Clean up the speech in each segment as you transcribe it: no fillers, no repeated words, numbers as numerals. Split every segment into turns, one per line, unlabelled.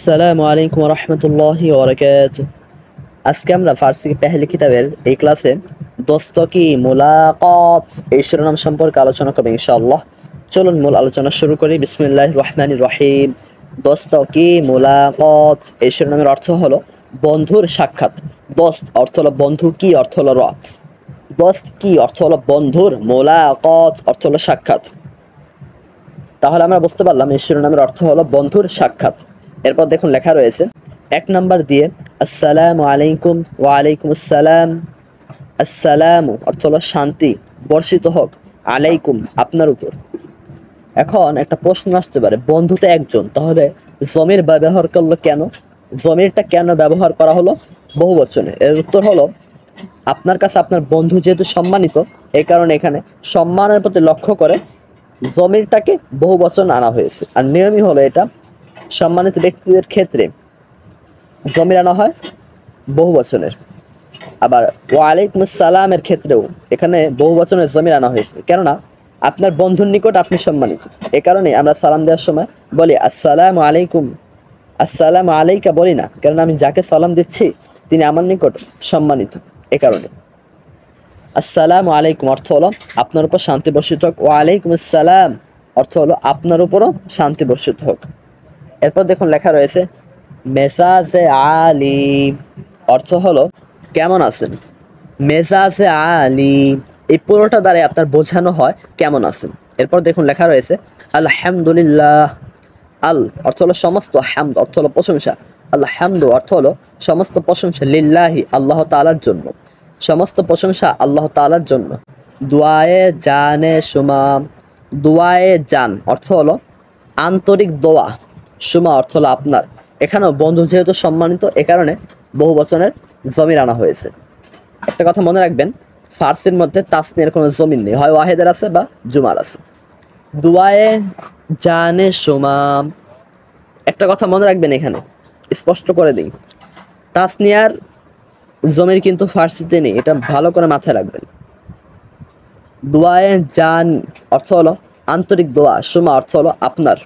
আসসালামু আলাইকুম রহমতুল্লাহি ওয়াবারাকাতুহু। আজকে আমরা ফার্সি পেহলি কিতাবের এই ক্লাসে দস্তকি মুলাকাত এই শিরোনাম সম্পর্কে আলোচনা করব ইনশাআল্লাহ। চলুন মূল আলোচনা শুরু করি। বিসমিল্লাহির রহমানির রহিম। দস্তকি মুলাকাত এই শিরোনামের অর্থ হলো বন্ধুর সাক্ষাৎ। দস্ত অর্থ হলো বন্ধু, কি অর্থ হলো র। দস্ত কি অর্থ হলো বন্ধুর, মুলাকাত অর্থ হলো সাক্ষাৎ। তাহলে আমরা বুঝতে পারলাম এই শিরোনামের অর্থ হলো বন্ধুর সাক্ষাৎ। এরপর দেখুন লেখা রয়েছে এক নাম্বার দিয়ে আসসালামু আলাইকুম, ওয়ালাইকুম আসসালাম। আসসালামু অর্থ হলো শান্তি বর্ষিত হোক, আলাইকুম আপনার উপর। এখন একটা প্রশ্ন আসতে পারে, বন্ধু তো একজন, তাহলে জমির ব্যবহার করলো কেন? জমিরটা কেন ব্যবহার করা হলো বহু বচনে? এর উত্তর হলো আপনার কাছে আপনার বন্ধু যেহেতু সম্মানিত, এই কারণে এখানে সম্মানের প্রতি লক্ষ্য করে জমিরটাকে বহু বচন আনা হয়েছে। আর নিয়মই হলো এটা, সম্মানিত ব্যক্তিদের ক্ষেত্রে জমির আনা হয় বহু বচনের। আবার ওয়ালাইকুম আসসালামের ক্ষেত্রেও এখানে বহু বচনের জমির আনা হয়েছে, কেননা আপনার বন্ধুর নিকট আপনি সম্মানিত। এ কারণে আমরা সালাম দেওয়ার সময় বলি আসসালামু আলাইকুম, আসসালামু আলাইকা বলি না, কারণ আমি যাকে সালাম দিচ্ছি তিনি আমার নিকট সম্মানিত। এ কারণে আসসালামু আলাইকুম অর্থ হলো আপনার উপর শান্তি বর্ষিত হোক, ওয়ালাইকুম আসসালাম অর্থ হলো আপনার উপরও শান্তি বর্ষিত হোক। এরপর দেখুন লেখা রয়েছে মেজাজে আলী অর্থ হলো কেমন আছেন। মেজাজে আলী এই পুরোটা দ্বারা আপনার বোঝানো হয় কেমন আছেন। এরপর দেখুন লেখা রয়েছে আলহামদুলিল্লাহ। আল অর্থ হলো সমস্ত, হামদ অর্থ হলো প্রশংসা, আলহামদু অর্থ হলো সমস্ত প্রশংসা, লিল্লাহি আল্লাহ তাআলার জন্য, সমস্ত প্রশংসা আল্লাহ তাআলার জন্য। দুআয়ে জানে সুমা, দুআয়ে জান অর্থ হলো আন্তরিক দোয়া, সুমা অর্থ হলো আপনার। এখানেও বন্ধু যেহেতু সম্মানিত, এ কারণে বহু বচনের জমির আনা হয়েছে। একটা কথা মনে রাখবেন, ফার্সির মধ্যে তাসনিয়ার কোনো জমির নেই, হয় ওয়াহেদের আছে বা জুমার আছে। দুআয়ে জানে সুমা, একটা কথা মনে রাখবেন, এখানে স্পষ্ট করে দিই, তাসনিয়ার জমির কিন্তু ফার্সিতে নেই, এটা ভালো করে মাথায় রাখবেন। দুআয়ে জান অর্থ হলো আন্তরিক দোয়া, সুমা অর্থ হলো আপনার।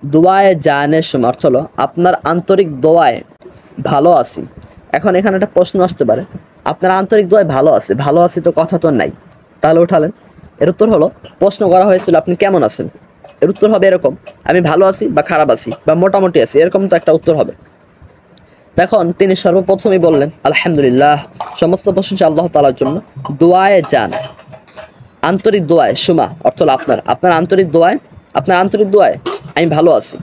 দোয়ায় জানের সময় অর্থ হলো আপনার আন্তরিক দোয়ায় ভালো আছি। এখন এখানে একটা প্রশ্ন আসতে পারে, আপনার আন্তরিক দোয়ায় ভালো আছে, ভালো আছি তো কথা তো নাই, তাহলে উঠালেন। এর উত্তর হলো প্রশ্ন করা হয়েছিল আপনি কেমন আছেন, এর উত্তর হবে এরকম, আমি ভালো আছি বা খারাপ আছি বা মোটামুটি আছি, এরকম তো একটা উত্তর হবে। তখন তিনি সর্বপ্রথমেই বললেন আলহামদুলিল্লাহ, সমস্ত প্রশংসা আল্লাহ তাআলার জন্য। দোয়ায় যান আন্তরিক দোয়ায়, সুমা অর্থ হলো আপনার, আপনার আন্তরিক দোয়ায়, আপনার আন্তরিক দোয়ায় আমি ভালো আছি।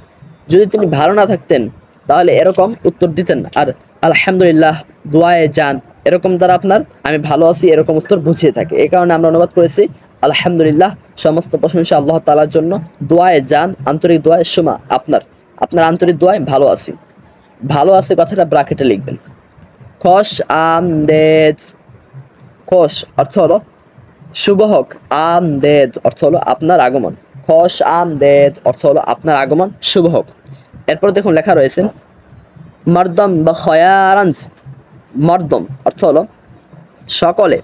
যদি তিনি ভালো না থাকতেন তাহলে এরকম উত্তর দিতেন না। আর আলহামদুলিল্লাহ দোয়ায়ে যান এরকম দ্বারা আপনার আমি ভালো আছি এরকম উত্তর বুঝিয়ে থাকে। এই কারণে আমরা অনুবাদ করেছি আলহামদুলিল্লাহ, সমস্ত প্রশংসা আল্লাহ তাআলার জন্য। দোয়ায়ে যান আন্তরিক দোয়ায়, সুমা আপনার, আপনার আন্তরিক দোয়ায় ভালো আছি। ভালো আছে কথাটা ব্র্যাকেটে লিখবেন। খোশ আমদেদ, খোশ অর্থ হলো শুভ হোক, আমদেদ অর্থ হলো আপনার আগমন, খোশ আমদেদ অর্থ হলো আপনার আগমন শুভ হোক। এরপর দেখুন লেখা রয়েছে মর্দম বা খয়ারান্স, মর্দম অর্থ হলো সকলে,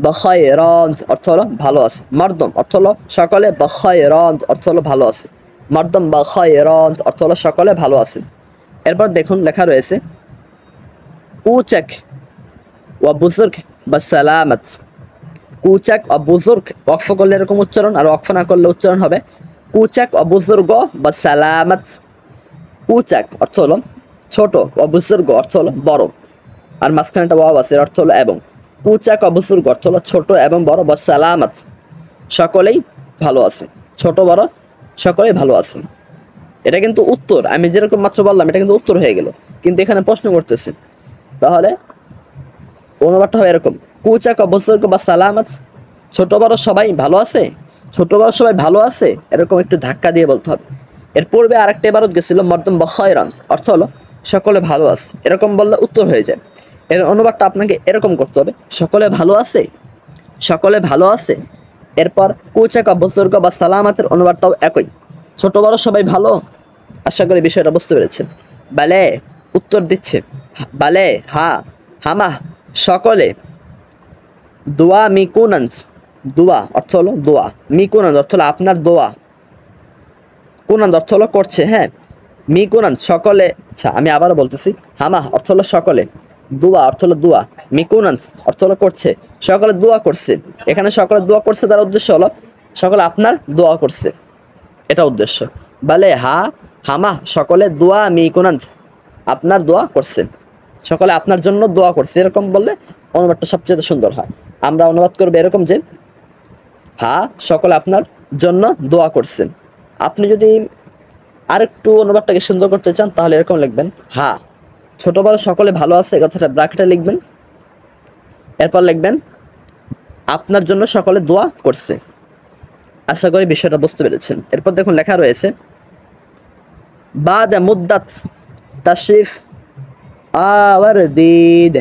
বা খয়রান্স অর্থ হলো ভালো আছে। মর্দম অর্থ হলো সকলে, বা খয়রান্স অর্থ হলো ভালো আছে। মর্দম বা খয়রান্স অর্থ হলো সকলে ভালো আছে। এরপর দেখুন লেখা রয়েছে কুচক ওয়া বুজুর্গ বা সালামত। কুচাক ও বুজুর্গ ওয়াকফ করলে এরকম উচ্চারণ, আর ওয়াকফ না করলে উচ্চারণ হবে কুচাক ও বুজুর্গ বা সালামত। কুচাক অর্থ হলো ছোট, ও বুজুর্গ অর্থ হলো বড়, আর মাঝখানে একটা ওয়াও আছে, এর অর্থ হলো এবং। কুচাক ও বুজুর্গ অর্থ হলো ছোট এবং বড়, বা সালামত সকলেই ভালো আছে, ছোট বড় সকলেই ভালো আছে। এটা কিন্তু উত্তর, আমি যেরকম মাত্র বললাম এটা কিন্তু উত্তর হয়ে গেল, কিন্তু এখানে প্রশ্ন করতেছে, তাহলে অনুবাদটা হয় এরকম কুচাক ও বুজুর্গ বা সালামত, ছোট বড় সবাই ভালো আছে, ছোট বড় সবাই ভালো আছে, এরকম একটু ধাক্কা দিয়ে বলতে হবে। এর পূর্বে আরেকটা ইবারত গেছিল মর্দম বা খয়রান্স, অর্থ হলো সকলে ভালো আছে, এরকম বললে উত্তর হয়ে যায়। এর অনুবাদটা আপনাকে এরকম করতে হবে, সকলে ভালো আছে, সকলে ভালো আছে। এরপর কুচাক ও বুজুর্গ বা সালামাতের অনুবাদটাও একই, ছোট বড় সবাই ভালো। আশা করি বিষয়টা বুঝতে পেরেছেন। বালে উত্তর দিচ্ছে, বালে হা, হামা সকলে। দোয়া মিকুনান্স, দোয়া অর্থ হলো দোয়া, মিকুনান্স অর্থ হলো আপনার দোয়া, কুনান অর্থ হলো করছে, হ্যাঁ। মি কুনান সকলে, আচ্ছা আমি আবারও বলতেছি, হামা অর্থ হলো সকলে, দোয়া অর্থ হলো দোয়া, মি কুনান অর্থ হলো করছে, সকলে দোয়া করছে। এখানে সকলে দোয়া করছে, তার উদ্দেশ্য হলো সকলে আপনার দোয়া করছে, এটা উদ্দেশ্য। বলে হামা সকলে দোয়া মি কুনান, আপনার দোয়া করছে, সকলে আপনার জন্য দোয়া করছে, এরকম বললে অনুবাদটা সবচেয়ে সুন্দর হয়। আমরা অনুবাদ করবো এরকম যে সকলে আপনার জন্য দোয়া করছেন। আপনি যদি আরেকটু অনুবাদটাকে সুন্দর করতে চান তাহলে এরকম লিখবেন, ছোট বড় সকলে ভালো আছে, এই কথাটা ব্র্যাকেটে লিখবেন। এরপর লিখবেন আপনার জন্য সকলে দোয়া করছে। আশা করি বিষয়টা বুঝতে পেরেছেন। এরপর দেখুন লেখা রয়েছে বাদ মুদ্দাত তাশরিফ আওয়ারদিদ।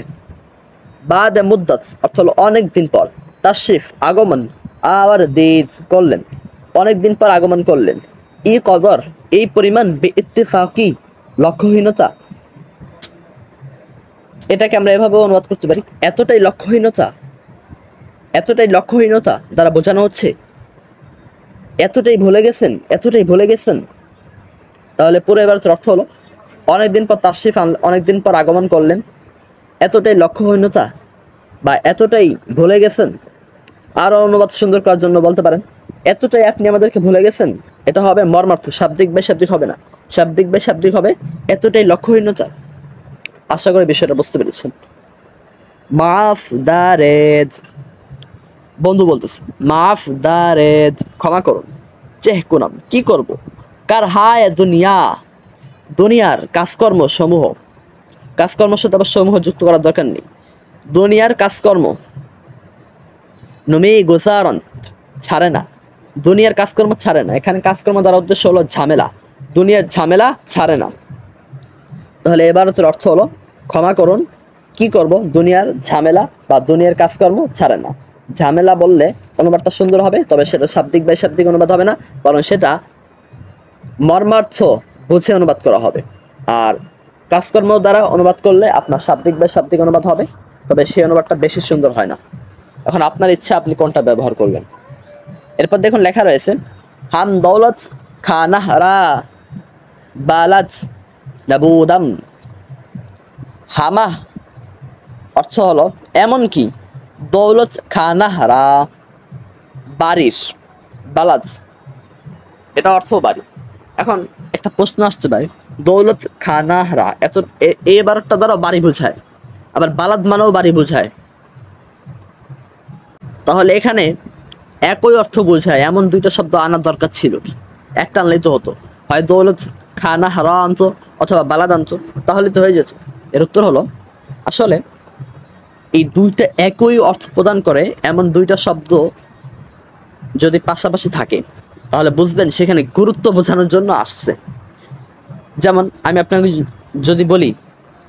বাদ মুদ্দাত অর্থ হলো অনেক দিন পর, তাশরিফ আগমন, আওয়ারদিদ করলেন, অনেক দিন পর আগমন করলেন। ই কদর এই পরিমাণ, বেইত্তেফাকি লক্ষ্যহীনতা, এটাকে আমরা এভাবে অনুবাদ করতে পারি, এতটাই লক্ষ্যহীনতা, এতটাই লক্ষ্যহীনতা দ্বারা বোঝানো হচ্ছে এতটাই ভুলে গেছেন, এতটাই ভুলে গেছেন। তাহলে পুরো এবারের অর্থ হলো অনেকদিন পর তাশরিফ আনলেন, অনেকদিন পর আগমন করলেন, এতটাই লক্ষ্যহীনতা বা এতটাই ভুলে গেছেন। আরও অনুবাদ সুন্দর করার জন্য বলতে পারেন এতটাই আপনি আমাদেরকে ভুলে গেছেন। এটা হবে মর্মার্থ, শাব্দিক বাই শাব্দিক হবে না, শাব্দিক বাই শাব্দিক হবে এতটাই লক্ষ্যহীনতা। আশা করি বিষয়টা বুঝতে পেরেছেন। মাফ দারেজ, বন্ধু বলতেছে মাফ দারেজ ক্ষমা করুন, চেহকুনাম কি করব, কার হায় দুনিয়া দুনিয়ার কাজকর্ম সমূহ, কাজকর্মের সাথে আবার সমূহ যুক্ত করার দরকার নেই, দুনিয়ার কাজকর্ম, নমি গোসারন ছাড়ে না, দুনিয়ার কাজকর্ম ছাড়ে না। এখানে কাজকর্ম দ্বারা উদ্দেশ্য হলো ঝামেলা, দুনিয়ার ঝামেলা ছাড়ে না। তাহলে এবারতের অর্থ হলো ক্ষমা করুন, কি করব, দুনিয়ার ঝামেলা বা দুনিয়ার কাজকর্ম ছাড়ে না। ঝামেলা বললে অনুবাদটা সুন্দর হবে, তবে সেটা শাব্দিক বাই শাব্দিক অনুবাদ হবে না, বরং সেটা মর্মার্থ বুঝে অনুবাদ করা হবে। আর কাজকর্ম দ্বারা অনুবাদ করলে আপনার শাব্দিক বাই শাব্দিক অনুবাদ হবে, তবে সেই অনুবাদটা বেশি সুন্দর হয় না। এখন আপনার ইচ্ছা আপনি কোনটা ব্যবহার করবেন। এরপর দেখুন লেখা রয়েছে হাম দৌলত খানাহরা বালাজ নাবুদাম। হামাহ অর্থ হলো এমনকি, দৌলত খানাহরা বাড়ির, বালাজ এটা অর্থ বাড়ি। এখন একটা প্রশ্ন আসতে পারে, দৌলত খানাহরা এত এই বারটা দ্বারা বাড়ি বোঝায়, আবার বালাদ মানেও বাড়ি বোঝায়। তাহলে এখানে একই অর্থ বোঝায় এমন দুইটা শব্দ আনার দরকার ছিল কি? একটা আনলেই তো হতো, হয় দৌলত খানা হারা আনতো অথবা বালাদ আনতো, তাহলে তো হয়ে যেত। এর উত্তর হলো আসলে এই দুইটা একই অর্থ প্রদান করে এমন দুইটা শব্দ যদি পাশাপাশি থাকে তাহলে বুঝবেন সেখানে গুরুত্ব বোঝানোর জন্য আসছে। যেমন আমি আপনাকে যদি বলি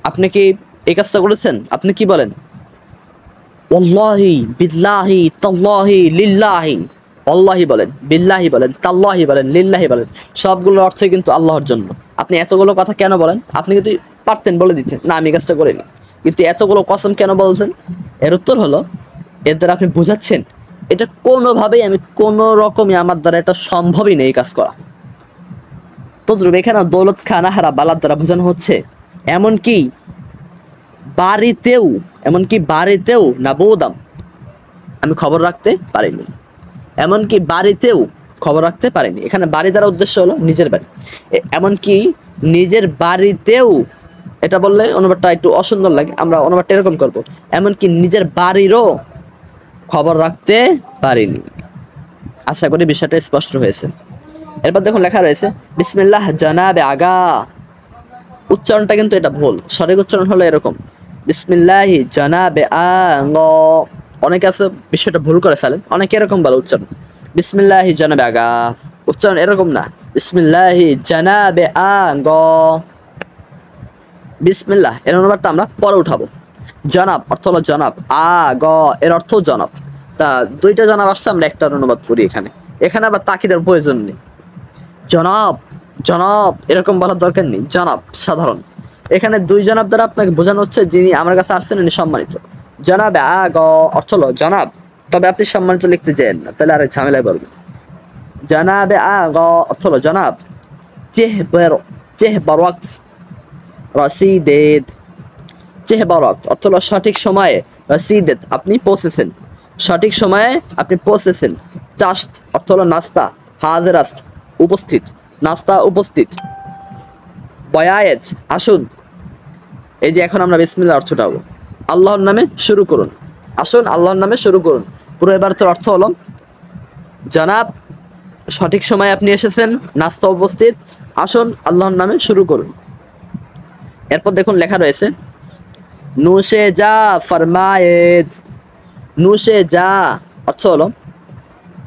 আপনি কি এই কাজটা করেছেন, আপনি কি বলেন? ওয়াল্লাহি বিল্লাহি তাল্লাহি লিল্লাহি। আল্লাহি বলেন, বিল্লাহি বলেন, তাল্লাহি বলেন, লিল্লাহি বলেন, সবগুলোর অর্থই কিন্তু আল্লাহর জন্য। আপনি এতগুলো কথা কেন বলেন? আপনি কিন্তু পারতেন বলে দিতেন না আমি কাজটা করিনি, কিন্তু এতগুলো কসম কেন বলছেন? এর উত্তর হলো এর দ্বারা আপনি বোঝাচ্ছেন এটা কোনোভাবেই আমি কোনো রকমই আমার দ্বারা এটা সম্ভবই নেই এই কাজ করা। তদ্রুপ এখানে দৌলত খানাহারা বালাদ দ্বারা বোঝানো হচ্ছে এমনকি বাড়িতেও, এমনকি বাড়িতেও না বৌদাম আমি খবর রাখতে পারিনি, এমনকি বাড়িতেও খবর রাখতে পারিনি। এখানে বাড়ি দ্বারা উদ্দেশ্য হলো নিজের বাড়ি, এমনকি নিজের বাড়িতেও, এটা বললে অনুবাদটা একটু অসুন্দর লাগে, আমরা অনুবাদটা এরকম করবো এমনকি নিজের বাড়িরও খবর রাখতে পারিনি। আশা করি বিষয়টা স্পষ্ট হয়েছে। এরপর দেখুন লেখা রয়েছে বিসমিল্লাহ জানাবে আগা। উচ্চারণটা কিন্তু এটা ভুল, সঠিক উচ্চারণ হলো এরকম বিসমিল্লাহি জানাবে আগ। অনেকে আছে বিষয়টা ভুল করে ফেলেন, অনেকে এরকম বলে উচ্চারণ বিসমিল্লাহি জানাবে আগা, উচ্চারণ এরকম না, বিসমিল্লাহি জানাবে আগ। বিসমিল্লাহ এর অনুবাদটা আমরা পরে উঠাবো। জনাব অর্থ হলো জনাব, আগ এর অর্থ জনাব। তা দুইটা জনাব আসছে, আমরা একটা অনুবাদ করি এখানে, এখানে আবার তাকিদের প্রয়োজন নেই। জনাব জনাব এরকম বলার দরকার নেই, জনাব সাধারণ। এখানে দুই জনাব দ্বারা আপনাকে বোঝানো হচ্ছে যিনি আমার কাছে আসছেন উনি সম্মানিত। জনাব আগ অর্থ হলো জনাব, তবে আপনি সম্মানিত লিখতে চান না, তাহলে আর ঝামেলায় পড়বেন। জনাবে আগ অর্থ হলো জনাব, চেহবারওয়াক্ত রাসিদেদ। চেহবারওয়াক্ত অর্থ হলো সঠিক সময়ে, রাসিদেদ আপনি পৌঁছেছেন, সঠিক সময়ে আপনি পৌঁছেছেন। চাস্ত অর্থ হলো নাস্তা, হাজিরাস্ত উপস্থিত, নাস্তা উপস্থিত। বয়ায়েত আসুন। এই যে এখন আমরা বিসমিল্লাহ অর্থটা হলো আল্লাহর নামে শুরু করুন, আসুন আল্লাহর নামে শুরু করুন। পুরো এবারটার অর্থ হলো জনাব সঠিক সময়ে আপনি এসেছেন, নাস্তা উপস্থিত, আসুন আল্লাহর নামে শুরু করুন। এরপর দেখুন লেখা রয়েছে নুশে যা ফরমায়েত। নুশে যা অর্থ হলো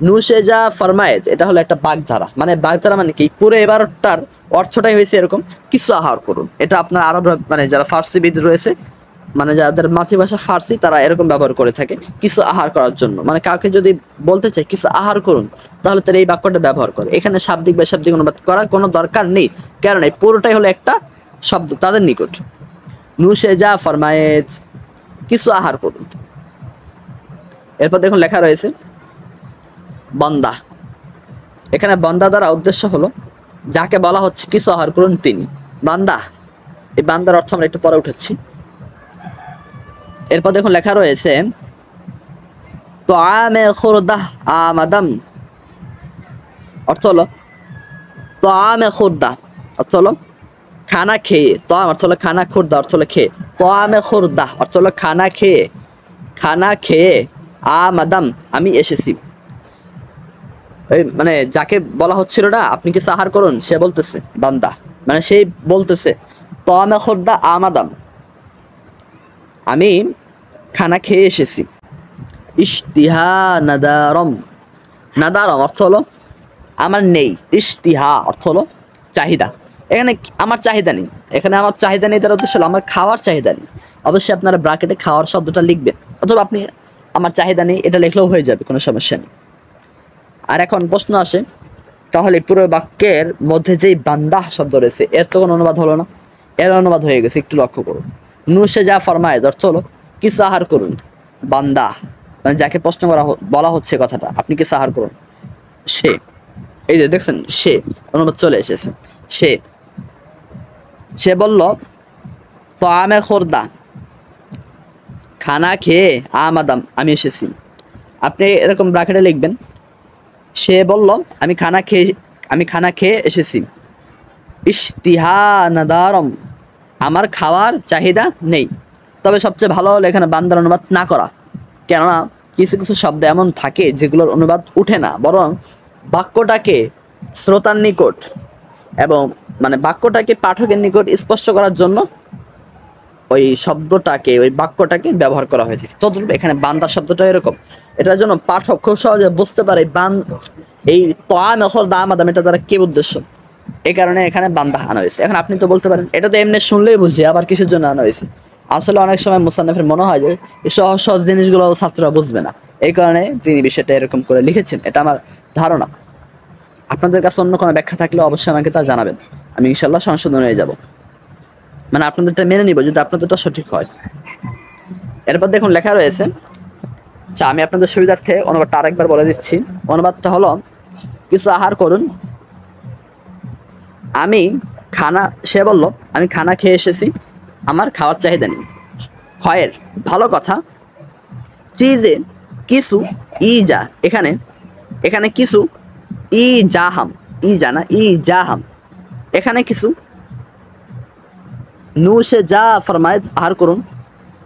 নুশে যা ফরমায়েত, এটা হলো একটা বাগধারা। মানে বাগধারা মানে কি, পুরো এবারটার অর্থটাই হয়েছে এরকম, কিছু আহার করুন। এটা আপনার আরব মানে যারা ফার্সিবিদ রয়েছে, মানে যাদের মাতৃভাষা ফার্সি, তারা এরকম ব্যবহার করে থাকে কিছু আহার করার জন্য। মানে কাউকে যদি বলতে চাই কিছু আহার করুন, তাহলে তারা এই বাক্যটা ব্যবহার করে। এখানে শাব্দিক বেশাব্দিক অনুবাদ করার কোনো দরকার নেই, কারণ এই পুরোটাই হলো একটা শব্দ তাদের নিকট। নুশে যা ফরমায়েত, কিছু আহার করুন। এরপর দেখুন লেখা রয়েছে বান্দা। এখানে বান্দা দ্বারা উদ্দেশ্য হলো যাকে বলা হচ্ছে কিছু আহার করুন তিনি বান্দা। এই বান্দার অর্থ আমরা একটু পরে উঠেছি। এরপর দেখুন লেখা রয়েছে তোআমে খুরদাহ আমাদাম। অর্থ হলো তোআমে খুরদাহ অর্থ হলো খানা খেয়ে, তোআম অর্থ হলো খানা, খুরদা অর্থ হলো খেয়ে। তোআমে খুরদাহ অর্থ হলো খানা খেয়ে, খানা খেয়ে আমাদাম আমি এসেছি। এই মানে যাকে বলা হচ্ছিল না আপনি কিছু আহার করুন, সে বলতেছে বান্দা, মানে সেই বলতেছে তোআমে খুরদা আমাদাম আমি খানা খেয়ে এসেছি। ইশতিহা নাদারম। নাদারম অর্থ হলো আমার নেই, ইশতিহা অর্থ হলো চাহিদা। এখানে আমার চাহিদা নেই, এখানে আমার চাহিদা নেই তার উদ্দেশ্য হলো আমার খাওয়ার চাহিদা নেই। অবশ্যই আপনারা ব্র্যাকেটে খাওয়ার শব্দটা লিখবেন, অথবা আপনি আমার চাহিদা নেই এটা লিখলেও হয়ে যাবে, কোনো সমস্যা নেই। আর এখন প্রশ্ন আসে, তাহলে পুরো বাক্যের মধ্যে যেই বান্দা শব্দ রয়েছে এর তো কোনো অনুবাদ হলো না, এর অনুবাদ হয়ে গেছে, একটু লক্ষ্য করুন। নুশে যা ফরমায়েত অর্থ হলো কিছু আহার করুন। বান্দা মানে যাকে প্রশ্ন করা বলা হচ্ছে কথাটা, আপনি কিছু আহার করুন। সে, এই যে দেখছেন সে অনুবাদ চলে এসেছে। সে সে বলল তোআমে খুরদা খানা খেয়ে আমাদাম আমি এসেছি। আপনি এরকম ব্র্যাকেটে লিখবেন সে বলল আমি খানা খেয়ে এসেছি। ইশতিহা নাদারম আমার খাওয়ার চাহিদা নেই। তবে সবচেয়ে ভালো হলো এখানে বান্দার অনুবাদ না করা, কেননা কিছু কিছু শব্দ এমন থাকে যেগুলোর অনুবাদ উঠে না, বরং বাক্যটাকে শ্রোতার নিকট এবং মানে বাক্যটাকে পাঠকের নিকট স্পষ্ট করার জন্য ওই শব্দটাকে, ওই বাক্যটাকে ব্যবহার করা হয়েছে। তদ্রূপ এখানে বান্দা শব্দটা এরকম, এটার জন্য পাঠক খুব সহজে বুঝতে পারে এই তোআমে খুরদা আমাদাম এটা দ্বারা কি উদ্দেশ্য, এই কারণে এখানে বান্দা আনা হয়েছে। এখন আপনি তো বলতে পারেন এটা তো এমনি শুনলেই বুঝি, আবার কিসের জন্য আনা হয়েছে। আসলে অনেক সময় মুসান্নিফের মনে হয় যে এই সহজ সহজ জিনিসগুলো ছাত্ররা বুঝবে না, এই কারণে তিনি বিষয়টা এরকম করে লিখেছেন, এটা আমার ধারণা। আপনাদের কাছে অন্য কোনো ব্যাখ্যা থাকলে অবশ্যই আমাকে তা জানাবেন, আমি ইনশাল্লাহ সংশোধন হয়ে যাব, মানে আপনাদেরটা মেনে নিব যদি আপনাদেরটা সঠিক হয়। এরপর দেখুন লেখা রয়েছে, আচ্ছা আমি আপনাদের সুবিধার্থে অনুবাদটা আরেকবার বলে দিচ্ছি। অনুবাদটা হলো কিছু আহার করুন। আমি খানা, সে বলল আমি খানা খেয়ে এসেছি, আমার খাওয়ার চাহিদা নেই। খয়ের ভালো কথা, চিজে কিছু, ইজা এখানে কিছু, ইজাহাম ইজা না ইজাহাম, এখানে কিছু। নুশে যা ফরমায়েত আহার করুন।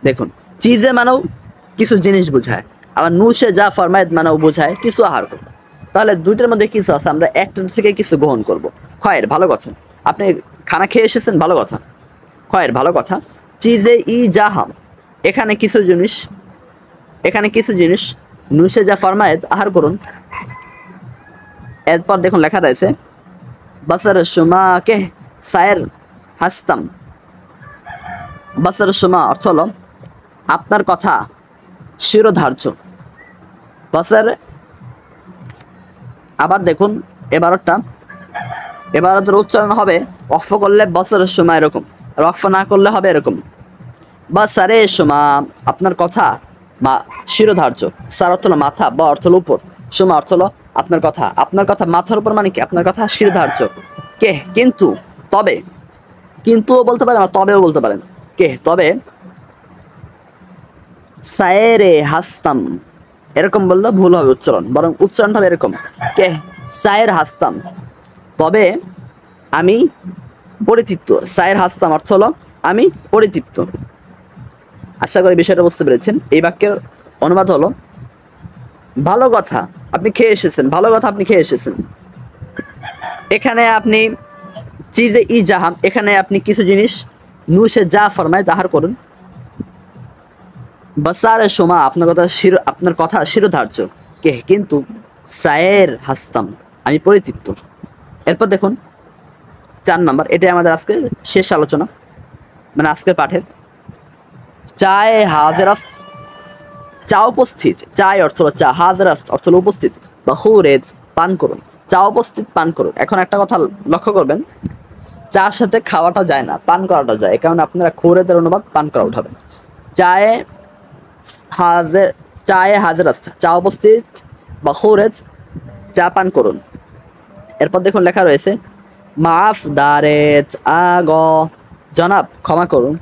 দেখুন চিজে মানেও কিছু জিনিস বোঝায়, আবার নুশে যা ফরমায়েত মানেও বোঝায় কিছু আহার করুন। তাহলে দুইটার মধ্যে কিছু আছে, আমরা একটার থেকে কিছু গ্রহণ করব। খয়ের ভালো কথা, আপনি খানা খেয়ে এসেছেন ভালো কথা। খয়ের ভালো কথা, চিজে ইজাহাম এখানে কিছু জিনিস, নুশে যা ফরমায়েত আহার করুন। এরপর দেখুন লেখা রয়েছে বাসার সুমাকে সায়ের হাস্তাম। বাসার সুমা অর্থ হলো আপনার কথা শিরোধার্য। বাসার, আবার দেখুন এবারতের উচ্চারণ হবে ওয়াকফ করলে বাসারের সুমা এরকম, আর ওয়াকফ না করলে হবে এরকম বাসারে সুমা আপনার কথা শিরোধার্য। সার অর্থ হলো মাথা, বা অর্থ হলো উপর, সুমা অর্থ হলো আপনার কথা। আপনার কথা মাথার উপর মানে কি, আপনার কথা শিরোধার্য। কে কিন্তু, তবে, কিন্তুও বলতে পারেন আর তবেও বলতে পারেন। কে তবে সায়েরে হাসতাম, এরকম বললে ভুল হবে উচ্চারণ, বরং উচ্চারণটা হবে এরকম, কে সায়ের হাসতাম, তবে আমি পরিতৃপ্ত। সায়ের হাসতাম অর্থ হলো আমি পরিতৃপ্ত। আশা করি বিষয়টা বুঝতে পেরেছেন। এই বাক্যের অনুবাদ হলো ভালো কথা আপনি খেয়ে এসেছেন, ভালো কথা আপনি খেয়ে এসেছেন। এখানে আপনি চিজে ই জাহাম, এখানে আপনি কিছু জিনিস নুসে যা ফরমায় তাহার করুন। বাসারে সোমা আপনার কথা শিরোধার্য। কে কিন্তু সায়ের হাসতাম, আমি পরিতৃপ্ত। এরপর দেখুন 4 নম্বর, এটাই আমাদের আজকে শেষ আলোচনা, মানে আজকের পাঠের। চায় হাজেরাস্ত, চা উপস্থিত, চায় অর্থ হলো চা, হাজেরাস্ত অর্থ হলো উপস্থিত, বা হুরেজ পান করুন, চা উপস্থিত পান করুন। এখন একটা কথা লক্ষ্য করবেন, চার সাথে খাওয়াটা যায় না, পান করাটা যায়। এই কারণে আপনারা খুরেদের অনুবাদ পান করা উঠাবেন। চায়ে হাজের, চায়ে হাজেরাস্ত চা উপস্থিত, বা হুরেজ চা পান করুন। এরপর দেখুন লেখা রয়েছে মাফ দারেত আগ, জনাব ক্ষমা করুন।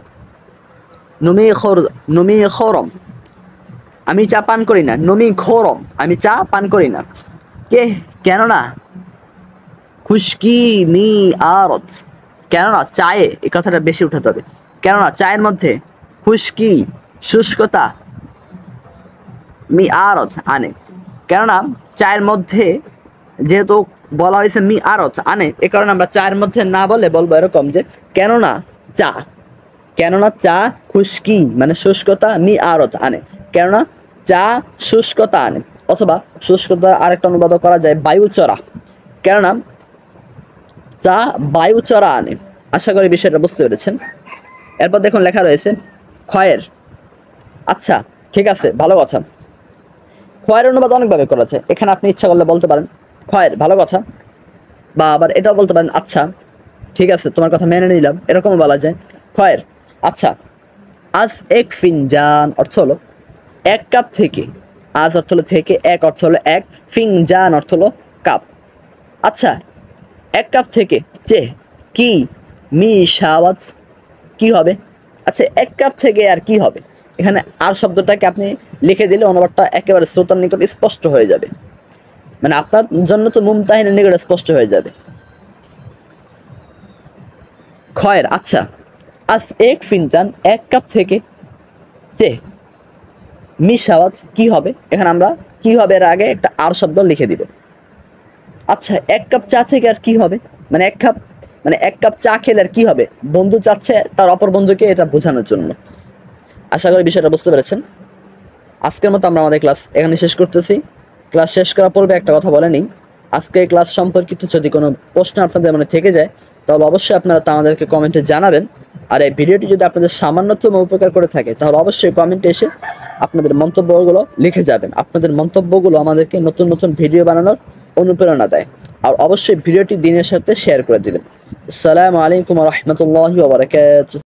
নুমি খরম, আমি চা পান করি না। নুমি খরম, আমি চা পান করি না। কে কেননা, খুশকি মি আরত, কেননা চায়ে, এই কথাটা বেশি উঠাতে হবে, কেননা চায়ের মধ্যে খুশকি শুষ্কতা মি আরত আনে, কেননা চায়ের মধ্যে যেহেতু বলা হয়েছে মি আরত আনে, এ কারণে আমরা চায়ের মধ্যে না বলে বলবো এরকম যে কেননা চা, কেননা চা খুশকি মানে শুষ্কতা মি আরত আনে, কেননা চা শুষ্কতা আনে। অথবা শুষ্কতা আরেকটা অনুবাদ করা যায় বায়ু চড়া, কেননা চা বায়ু চড়া আনে। আশা করি বিষয়টা বুঝতে পেরেছেন। এরপর দেখুন লেখা রয়েছে খয়ের, আচ্ছা ঠিক আছে ভালো কথা। খয়ের অনুবাদ অনেকভাবে করা আছে, এখানে আপনি ইচ্ছা করলে বলতে পারেন খয়ের ভালো কথা, বা আবার এটাও বলতে পারেন আচ্ছা ঠিক আছে তোমার কথা মেনে নিলাম, এরকমও বলা যায় খয়ের। আচ্ছা আজ এক ফিনজান অর্থ হলো এক কাপ থেকে, আজ অর্থ হলো থেকে, এক অর্থ হলো এক, ফিনজান অর্থ হলো কাপ। আচ্ছা এক কাপ থেকে চে কি মি শাওয়াজ, কি হবে? আচ্ছা এক কাপ থেকে আর কি হবে, এখানে আর শব্দটাকে আপনি লিখে দিলে অনুবাদটা একেবারে শ্রোতার নিকট স্পষ্ট হয়ে যাবে, মানে আপনার জন্য তো মুমতাহিনের নিকট স্পষ্ট হয়ে যাবে। খয়ের আচ্ছা আজ এক ফিনজান এক কাপ থেকে চে মিশাওয়াত কি হবে, এখানে আমরা কি হবে এর আগে একটা আর শব্দ লিখে দিব। আচ্ছা এক কাপ চা থেকে আর কি হবে, মানে এক কাপ চা খেলে আর কি হবে, বন্ধু চাচ্ছে তার অপর বন্ধুকে এটা বোঝানোর জন্য। আশা করি বিষয়টা বুঝতে পেরেছেন। আজকের মতো আমরা আমাদের ক্লাস এখানে শেষ করতেছি। ক্লাস শেষ করার পূর্বে একটা কথা বলে নিই, আজকের ক্লাস সম্পর্কিত যদি কোনো প্রশ্ন আপনাদের মনে থেকে যায় তাহলে অবশ্যই আপনারা তা আমাদেরকে কমেন্টে জানাবেন। আর এই ভিডিওটি যদি আপনাদের সামান্যতম উপকার করে থাকে তাহলে অবশ্যই কমেন্টে এসে আপনাদের মন্তব্যগুলো লিখে যাবেন। আপনাদের মন্তব্যগুলো আমাদেরকে নতুন নতুন ভিডিও বানানোর অনুপ্রেরণা দেয়। আর অবশ্যই ভিডিওটি দিনের সাথে শেয়ার করে দিবেন। আসসালামু আলাইকুম ওয়া রাহমাতুল্লাহি ওয়া বারাকাতুহু।